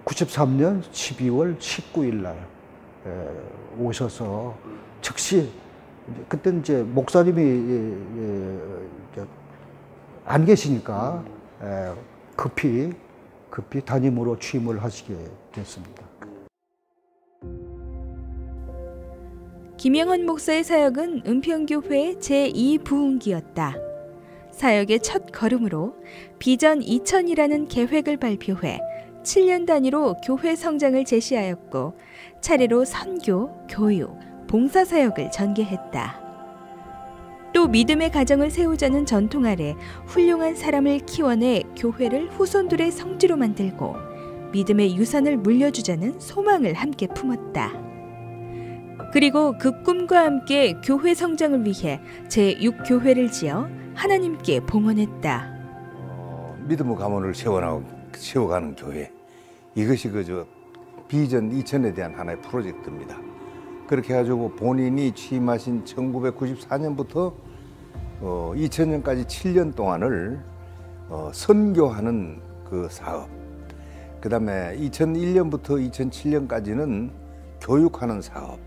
93년 12월 19일 날 오셔서 즉시 그때 이제 목사님이 안 계시니까 급히 담임으로 취임을 하시게 됐습니다. 김영원 목사의 사역은 은평교회의 제2부흥기였다. 사역의 첫 걸음으로 비전 2000이라는 계획을 발표해 7년 단위로 교회 성장을 제시하였고 차례로 선교, 교육, 봉사사역을 전개했다. 또 믿음의 가정을 세우자는 전통 아래 훌륭한 사람을 키워내 교회를 후손들의 성지로 만들고 믿음의 유산을 물려주자는 소망을 함께 품었다. 그리고 그 꿈과 함께 교회 성장을 위해 제6교회를 지어 하나님께 봉헌했다. 믿음의 가문을 세워가는 교회, 이것이 그저 비전 2000에 대한 하나의 프로젝트입니다. 그렇게 해가지고 본인이 취임하신 1994년부터 2000년까지 7년 동안을 선교하는 그 사업, 그 다음에 2001년부터 2007년까지는 교육하는 사업,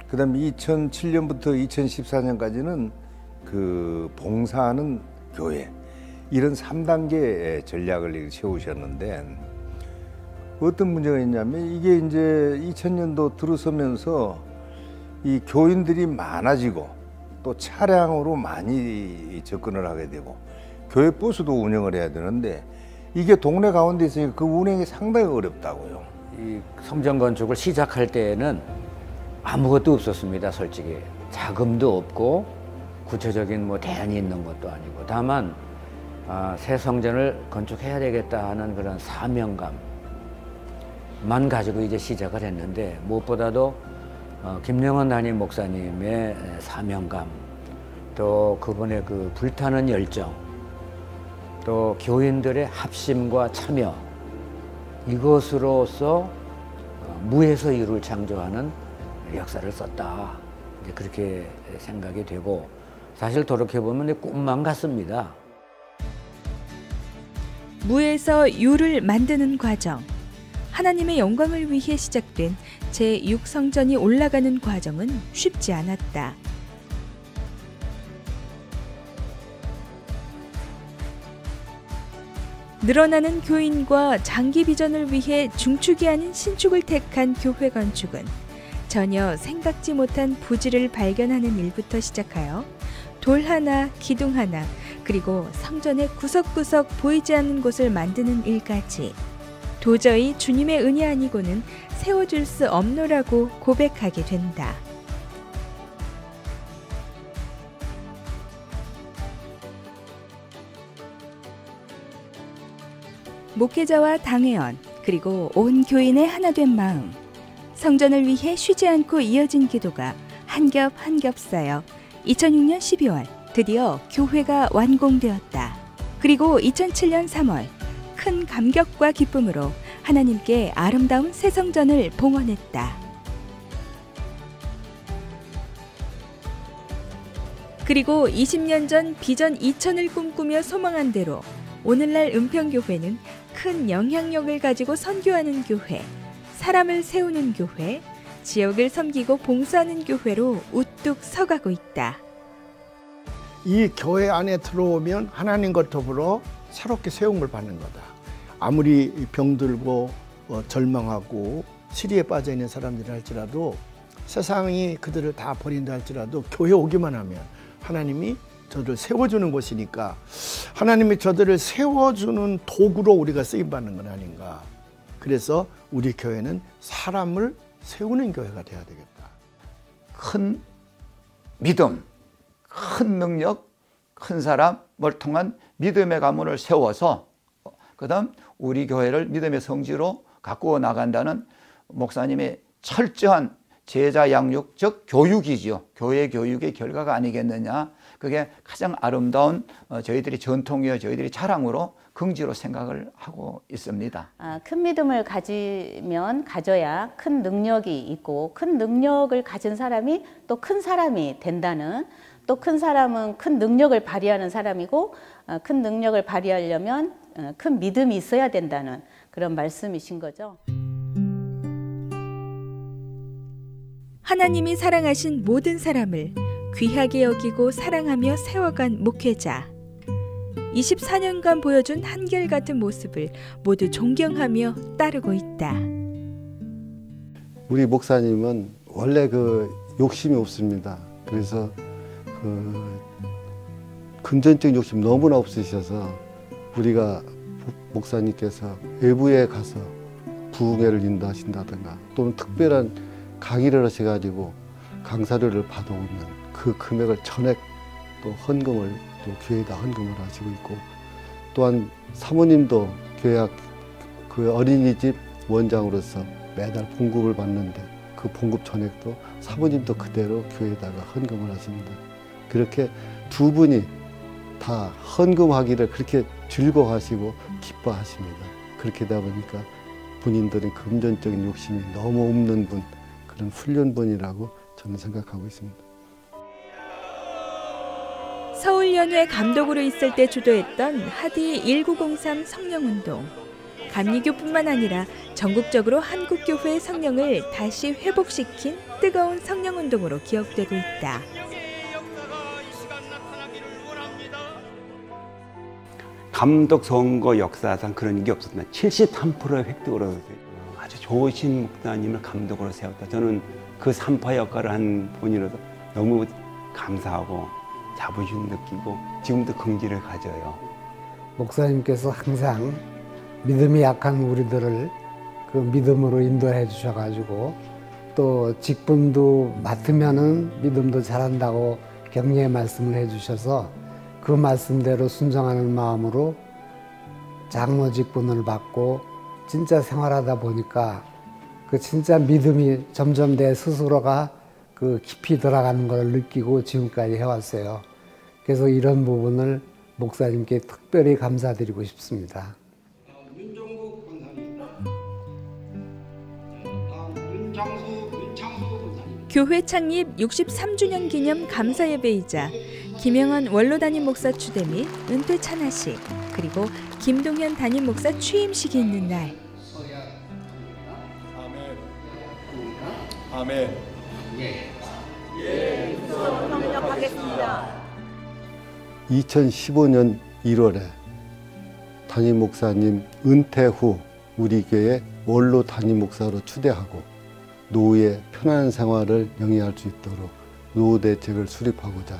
그 다음에 2007년부터 2014년까지는 그 봉사하는 교회, 이런 3단계 전략을 세우셨는데 어떤 문제가 있냐면 이게 이제 2000년도 들어서면서 이 교인들이 많아지고 또 차량으로 많이 접근을 하게 되고 교회 버스도 운영을 해야 되는데 이게 동네 가운데 있으니까 그 운행이 상당히 어렵다고요. 이 성전 건축을 시작할 때에는 아무것도 없었습니다. 솔직히 자금도 없고 구체적인 뭐 대안이 있는 것도 아니고 다만 새 성전을 건축해야 되겠다 하는 그런 사명감만 가지고 이제 시작을 했는데 무엇보다도 김영원 담임 목사님의 사명감, 또 그분의 그 불타는 열정, 또 교인들의 합심과 참여, 이것으로서 무에서 유를 창조하는 역사를 썼다. 이제 그렇게 생각이 되고 사실 돌이켜보면 꿈만 같습니다. 무에서 유를 만드는 과정, 하나님의 영광을 위해 시작된 제6성전이 올라가는 과정은 쉽지 않았다. 늘어나는 교인과 장기 비전을 위해 중축이 아닌 신축을 택한 교회 건축은 전혀 생각지 못한 부지를 발견하는 일부터 시작하여 돌 하나, 기둥 하나, 그리고 성전의 구석구석 보이지 않는 곳을 만드는 일까지 도저히 주님의 은혜 아니고는 세워줄 수 없노라고 고백하게 된다. 목회자와 당회원, 그리고 온 교인의 하나된 마음, 성전을 위해 쉬지 않고 이어진 기도가 한 겹 한 겹 쌓여 2006년 12월 드디어 교회가 완공되었다. 그리고 2007년 3월 큰 감격과 기쁨으로 하나님께 아름다운 새 성전을 봉헌했다. 그리고 20년 전 비전 2000을 꿈꾸며 소망한 대로 오늘날 은평교회는 큰 영향력을 가지고 선교하는 교회, 사람을 세우는 교회, 지역을 섬기고 봉사하는 교회로 우뚝 서가고 있다. 이 교회 안에 들어오면 하나님과 더불어 새롭게 세움을 받는 거다. 아무리 병들고 절망하고 시리에 빠져 있는 사람들이 할지라도 세상이 그들을 다 버린다 할지라도 교회 오기만 하면 하나님이 저들을 세워주는 곳이니까 하나님이 저들을 세워주는 도구로 우리가 쓰임받는 건 아닌가. 그래서 우리 교회는 사람을 세우는 교회가 돼야 되겠다. 큰 믿음, 큰 능력, 큰 사람을 통한 믿음의 가문을 세워서 그다음 우리 교회를 믿음의 성지로 가꾸어 나간다는 목사님의 철저한 제자 양육, 즉 교육이지요. 교회 교육의 결과가 아니겠느냐. 그게 가장 아름다운 저희들이 전통이요, 저희들이 자랑으로 긍지로 생각을 하고 있습니다. 큰 믿음을 가져야 큰 능력이 있고 큰 능력을 가진 사람이 또 큰 사람이 된다는, 또 큰 사람은 큰 능력을 발휘하는 사람이고 큰 능력을 발휘하려면 큰 믿음이 있어야 된다는 그런 말씀이신 거죠. 하나님이 사랑하신 모든 사람을 귀하게 여기고 사랑하며 세워간 목회자. 24년간 보여준 한결같은 모습을 모두 존경하며 따르고 있다. 우리 목사님은 원래 그 욕심이 없습니다. 그래서 금전적 욕심 너무나 없으셔서 우리가 목사님께서 외부에 가서 부흥회를 인도하신다든가 또는 특별한 강의를 하셔가지고 강사료를 받아오면 그 금액을 전액 또 헌금을 또 교회에다 헌금을 하시고 있고, 또한 사모님도 교회 그 어린이집 원장으로서 매달 봉급을 받는데 그 봉급 전액도 사모님도 그대로 교회에다가 헌금을 하십니다. 그렇게 두 분이 다 헌금하기를 그렇게 즐거워하시고 기뻐하십니다. 그렇게 되다 보니까 본인들은 금전적인 욕심이 너무 없는 분, 그런 훌륭분이라고 저는 생각하고 있습니다. 서울연회 감독으로 있을 때 주도했던 하디 1903 성령운동. 감리교뿐만 아니라 전국적으로 한국교회의 성령을 다시 회복시킨 뜨거운 성령운동으로 기억되고 있다. 감독 선거 역사상 그런 게 없었습니다. 73%의 획득으로 아주 좋으신 목사님을 감독으로 세웠다. 저는 그 3파 역할을 한 본인으로서 너무 감사하고 자부심 느끼고 지금도 긍지를 가져요. 목사님께서 항상 믿음이 약한 우리들을 그 믿음으로 인도해 주셔가지고 또 직분도 맡으면은 믿음도 잘한다고 격려의 말씀을 해 주셔서 그 말씀대로 순종하는 마음으로 장로 직분을 받고 진짜 생활하다 보니까 그 진짜 믿음이 점점 내 스스로가 그 깊이 들어가는 걸 느끼고 지금까지 해왔어요. 그래서 이런 부분을 목사님께 특별히 감사드리고 싶습니다. 교회 창립 63주년 기념 감사예배이자 김영원 원로 담임 목사 추대 및 은퇴 찬하식, 그리고 김동현 담임 목사 취임식이 있는 날. 아멘. 예, 경력하겠습니다. 2015년 1월에 담임 목사님 은퇴 후 우리 교회 원로 담임 목사로 추대하고 노후의 편안한 생활을 영위할 수 있도록 노후 대책을 수립하고자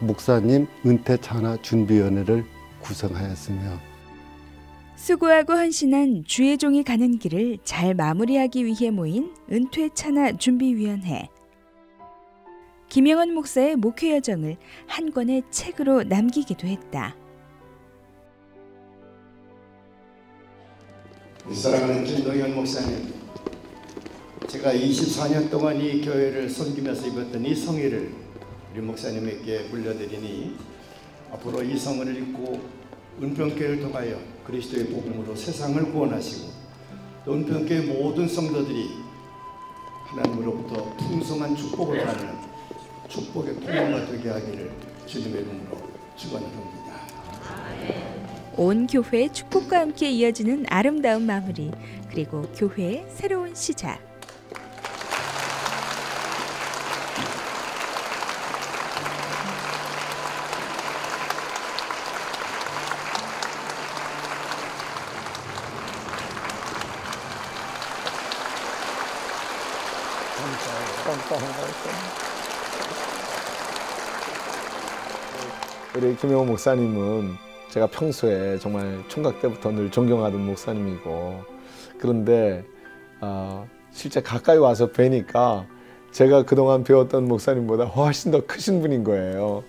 목사님 은퇴 찬화 준비위원회를 구성하였으며, 수고하고 헌신한 주의 종이 가는 길을 잘 마무리하기 위해 모인 은퇴 찬화 준비위원회. 김영원 목사의 목회 여정을 한 권의 책으로 남기기도 했다. 사랑하는 김동현 목사님, 제가 24년 동안 이 교회를 섬기면서 입었던 이 성의를 우리 목사님에게 물려드리니 앞으로 이 성을 읽고 은평교회를 통하여 그리스도의 복음으로 세상을 구원하시고 또 은평교회 모든 성도들이 하나님으로부터 풍성한 축복을 받는 축복의 통로가 되게 하기를 주님의 이름으로 축원합니다. 온 교회의 축복과 함께 이어지는 아름다운 마무리, 그리고 교회의 새로운 시작. 우리 김영원 목사님은 제가 평소에 정말 총각 때부터 늘 존경하던 목사님이고, 그런데 실제 가까이 와서 뵈니까 제가 그동안 배웠던 목사님보다 훨씬 더 크신 분인 거예요.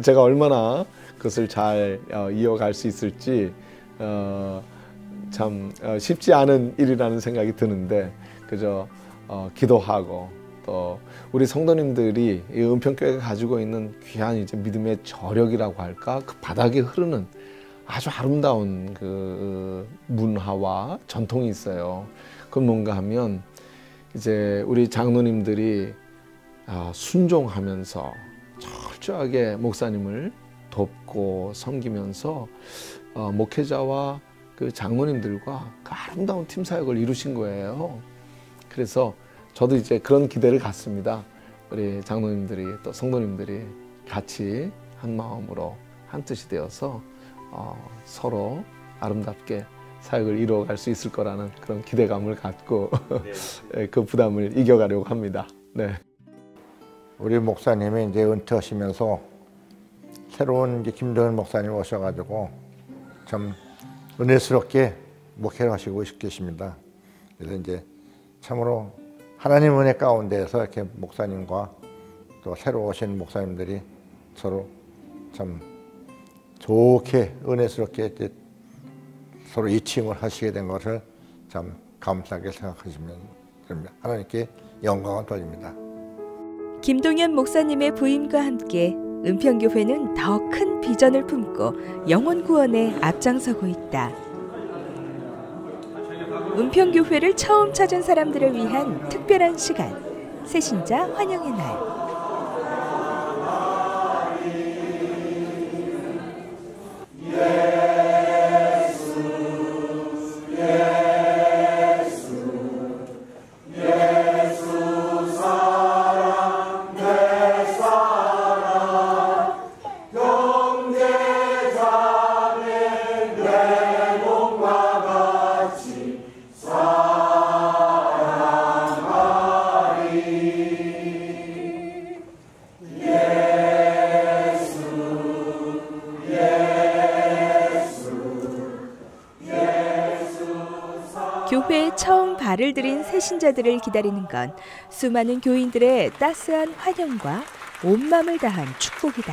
제가 얼마나 그것을 잘 이어갈 수 있을지 참 쉽지 않은 일이라는 생각이 드는데, 그저 기도하고 또 우리 성도님들이 이 은평교회가 가지고 있는 귀한 이제 믿음의 저력이라고 할까, 그 바닥에 흐르는 아주 아름다운 그 문화와 전통이 있어요. 그건 뭔가 하면 이제 우리 장로님들이 순종하면서 철저하게 목사님을 돕고 섬기면서 목회자와 그 장로님들과 그 아름다운 팀 사역을 이루신 거예요. 그래서 저도 이제 그런 기대를 갖습니다. 우리 장로님들이 또 성도님들이 같이 한 마음으로 한 뜻이 되어서 서로 아름답게 사역을 이루어갈 수 있을 거라는 그런 기대감을 갖고 그 부담을 이겨가려고 합니다. 네. 우리 목사님이 이제 은퇴하시면서 새로운 김동현 목사님 오셔가지고 참 은혜스럽게 목회를 하시고 계십니다. 그래서 이제 참으로 하나님 은혜 가운데에서 이렇게 목사님과 또 새로 오신 목사님들이 서로 참 좋게 은혜스럽게 이제 서로 이침을 하시게 된 것을 참 감사하게 생각하시면 됩니다. 하나님께 영광을 돌립니다. 김동현 목사님의 부임과 함께 은평교회는 더 큰 비전을 품고 영혼 구원에 앞장서고 있다. 은평교회를 처음 찾은 사람들을 위한 특별한 시간, 새신자 환영의 날. 교회에 처음 발을 들인 새신자들을 기다리는 건 수많은 교인들의 따스한 환영과 온 마음을 다한 축복이다.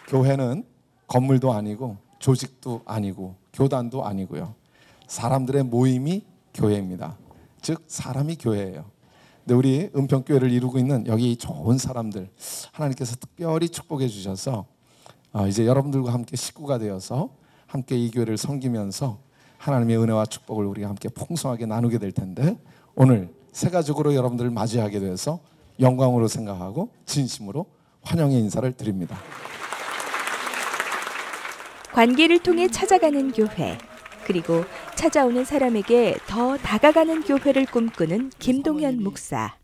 교회는 건물도 아니고 조직도 아니고 교단도 아니고요. 사람들의 모임이 교회입니다. 즉 사람이 교회예요. 근데 우리 은평교회를 이루고 있는 여기 좋은 사람들 하나님께서 특별히 축복해 주셔서 이제 여러분들과 함께 식구가 되어서 함께 이 교회를 섬기면서 하나님의 은혜와 축복을 우리가 함께 풍성하게 나누게 될 텐데 오늘 새 가족으로 여러분들을 맞이하게 돼서 영광으로 생각하고 진심으로 환영의 인사를 드립니다. 관계를 통해 찾아가는 교회, 그리고 찾아오는 사람에게 더 다가가는 교회를 꿈꾸는 김동현 목사.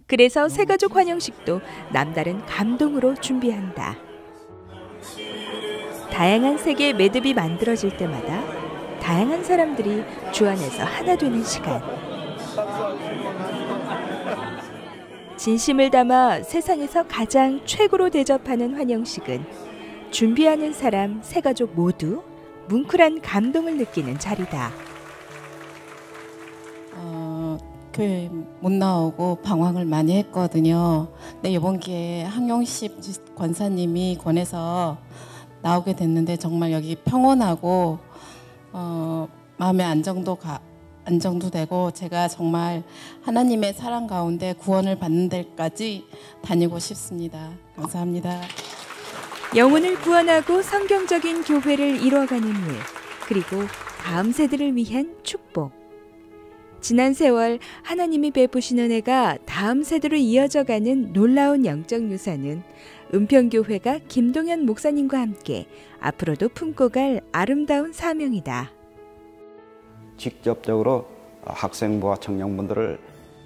그래서 새가족 환영식도 남다른 감동으로 준비한다. 다양한 색의 매듭이 만들어질 때마다 다양한 사람들이 주 안에서 하나 되는 시간. 진심을 담아 세상에서 가장 최고로 대접하는 환영식은 준비하는 사람, 새가족 모두 뭉클한 감동을 느끼는 자리다. 교회 못 나오고 방황을 많이 했거든요. 근데 이번 기회에 항용식 권사님이 권해서 나오게 됐는데 정말 여기 평온하고 마음의 안정도 되고 제가 정말 하나님의 사랑 가운데 구원을 받는 데까지 다니고 싶습니다. 감사합니다. 영혼을 구원하고 성경적인 교회를 이루어가는 일, 그리고 다음 세대를 위한 축복. 지난 세월 하나님이 베푸신 은혜가 다음 세대로 이어져가는 놀라운 영적 유산은 은평교회가 김동현 목사님과 함께 앞으로도 품고 갈 아름다운 사명이다. 직접적으로 학생부와 청년분들을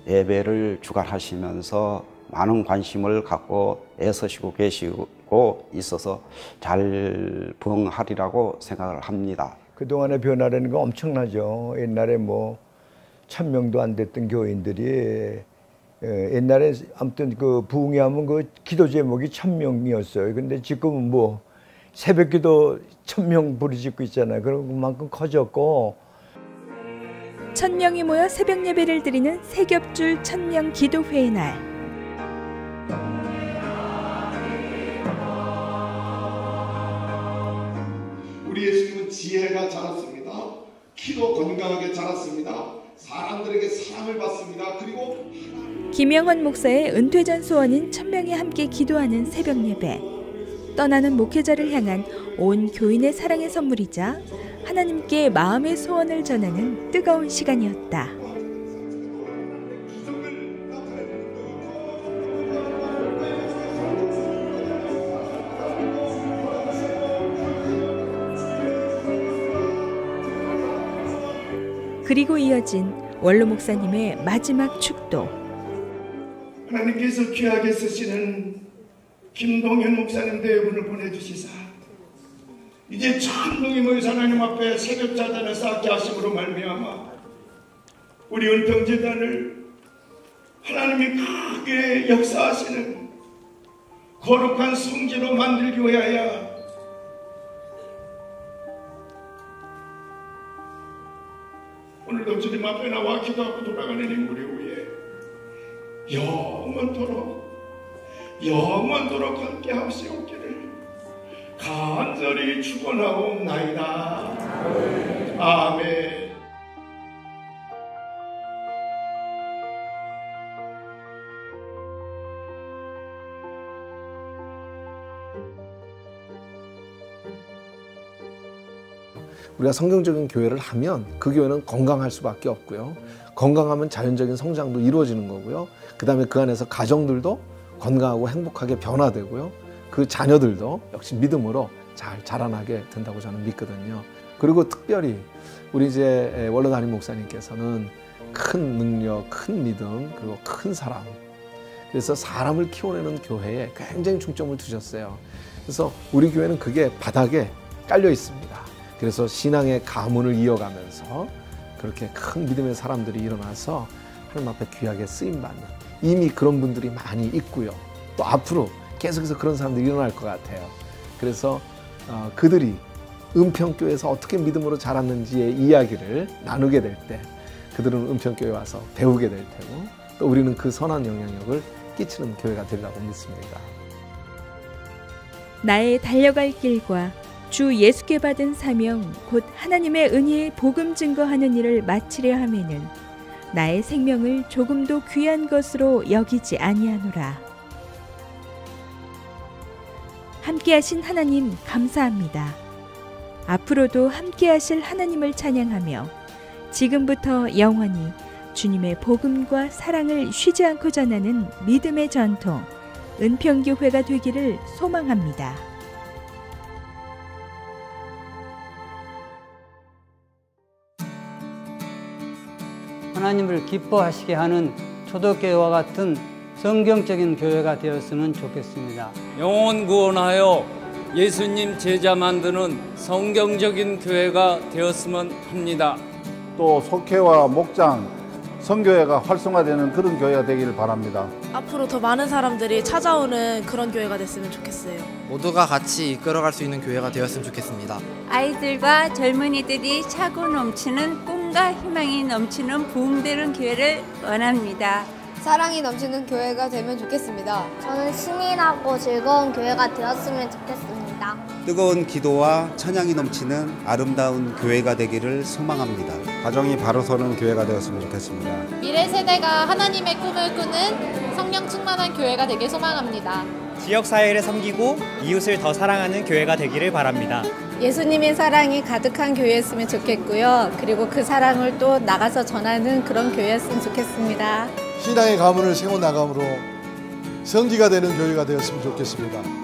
예배를 주관하시면서 많은 관심을 갖고 애쓰시고 계시고 있어서 잘 부응하리라고 생각을 합니다. 그동안의 변화라는 건 엄청나죠. 옛날에 뭐 1000명도 안 됐던 교인들이 옛날에 아무튼 그 부흥회하면 그 기도 제목이 1000명이었어요. 근데 지금은 뭐 새벽기도 1000명 부르짖고 있잖아요. 그런 그만큼 커졌고 1000명이 모여 새벽 예배를 드리는 새겹줄 1000명 기도회의 날. 우리 예수님은 지혜가 자랐습니다. 키도 건강하게 자랐습니다. 사람들에게 사랑을 받습니다. 그리고 김영헌 목사의 은퇴전 소원인 1000명이 함께 기도하는 새벽 예배. 떠나는 목회자를 향한 온 교인의 사랑의 선물이자 하나님께 마음의 소원을 전하는 뜨거운 시간이었다. 그리고 이어진 원로 목사님의 마지막 축도. 하나님께서 귀하게 쓰시는 김동현 목사님 대회분을 보내주시사 이제 천명이 모여서 하나님 앞에 새벽자단을 쌓게 하심으로 말미암아 우리 은평재단을 하나님이 크게 역사하시는 거룩한 성지로 만들기 위하여 오늘도 주님 앞에 나와 기도하고 돌아가는 인물이 위해 영원토록 함께 합시옵기를 간절히 축원하옵나이다. 아멘. 우리가 성경적인 교회를 하면 그 교회는 건강할 수밖에 없고요. 건강하면 자연적인 성장도 이루어지는 거고요. 그 다음에 그 안에서 가정들도 건강하고 행복하게 변화되고요. 그 자녀들도 역시 믿음으로 잘 자라나게 된다고 저는 믿거든요. 그리고 특별히 우리 이제 원로 담임 목사님께서는 큰 능력, 큰 믿음, 그리고 큰 사랑, 그래서 사람을 키워내는 교회에 굉장히 중점을 두셨어요. 그래서 우리 교회는 그게 바닥에 깔려 있습니다. 그래서 신앙의 가문을 이어가면서 그렇게 큰 믿음의 사람들이 일어나서 하나님 앞에 귀하게 쓰임받는, 이미 그런 분들이 많이 있고요. 또 앞으로 계속해서 그런 사람들이 일어날 것 같아요. 그래서 그들이 은평교회에서 어떻게 믿음으로 자랐는지의 이야기를 나누게 될 때 그들은 은평교회에 와서 배우게 될 테고, 또 우리는 그 선한 영향력을 끼치는 교회가 되리라고 믿습니다. 나의 달려갈 길과 주 예수께 받은 사명, 곧 하나님의 은혜의 복음 증거하는 일을 마치려 하면은 나의 생명을 조금도 귀한 것으로 여기지 아니하노라. 함께하신 하나님 감사합니다. 앞으로도 함께하실 하나님을 찬양하며 지금부터 영원히 주님의 복음과 사랑을 쉬지 않고 전하는 믿음의 전통 은평교회가 되기를 소망합니다. 하나님을 기뻐하시게 하는 초대교회와 같은 성경적인 교회가 되었으면 좋겠습니다. 영혼 구원하여 예수님 제자 만드는 성경적인 교회가 되었으면 합니다. 또 속회와 목장, 선교회가 활성화되는 그런 교회가 되기를 바랍니다. 앞으로 더 많은 사람들이 찾아오는 그런 교회가 됐으면 좋겠어요. 모두가 같이 이끌어갈 수 있는 교회가 되었으면 좋겠습니다. 아이들과 젊은이들이 차고 넘치는 꿈과 희망이 넘치는 부흥되는 교회를 원합니다. 사랑이 넘치는 교회가 되면 좋겠습니다. 저는 신인하고 즐거운 교회가 되었으면 좋겠습니다. 뜨거운 기도와 찬양이 넘치는 아름다운 교회가 되기를 소망합니다. 가정이 바로 서는 교회가 되었으면 좋겠습니다. 미래 세대가 하나님의 꿈을 꾸는 성령 충만한 교회가 되길 소망합니다. 지역사회를 섬기고 이웃을 더 사랑하는 교회가 되기를 바랍니다. 예수님의 사랑이 가득한 교회였으면 좋겠고요. 그리고 그 사랑을 또 나가서 전하는 그런 교회였으면 좋겠습니다. 신앙의 가문을 세워나감으로 성지가 되는 교회가 되었으면 좋겠습니다.